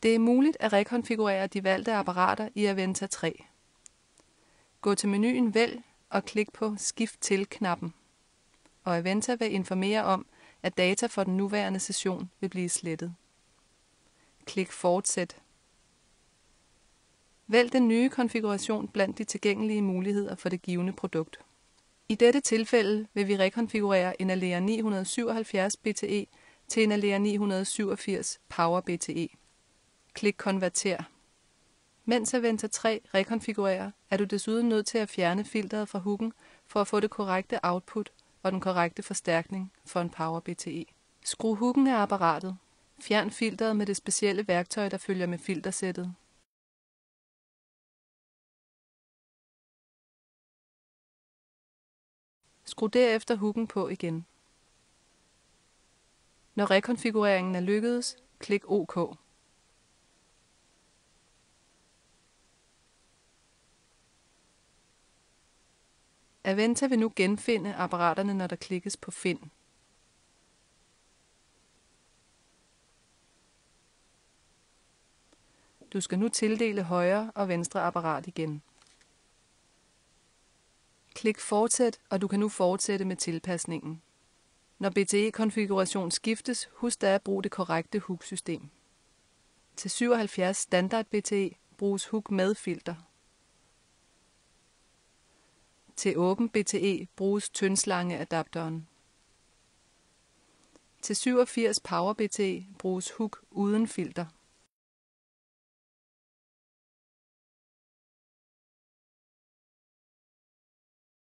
Det er muligt at rekonfigurere de valgte apparater i Aventa 3. Gå til menuen Vælg og klik på Skift til-knappen. Og Aventa vil informere om, at data for den nuværende session vil blive slettet. Klik Fortsæt. Vælg den nye konfiguration blandt de tilgængelige muligheder for det givne produkt. I dette tilfælde vil vi rekonfigurere en Alea 977 BTE til en Alea 987 Power BTE. Klik Konverter. Mens Aventa 3 rekonfigurerer, er du desuden nødt til at fjerne filteret fra hooken for at få det korrekte output og den korrekte forstærkning for en Power BTE. Skru hooken af apparatet. Fjern filteret med det specielle værktøj, der følger med filtersættet. Skru derefter hooken på igen. Når rekonfigureringen er lykkedes, klik OK. Aventa vil nu genfinde apparaterne, når der klikkes på Find. Du skal nu tildele højre og venstre apparat igen. Klik Fortsæt, og du kan nu fortsætte med tilpasningen. Når BTE-konfiguration skiftes, husk da at bruge det korrekte hook-system. Til 77 standard BTE bruges hook med filter. Til åben BTE bruges tyndslangeadapteren. Til 87 Power BTE bruges hook uden filter.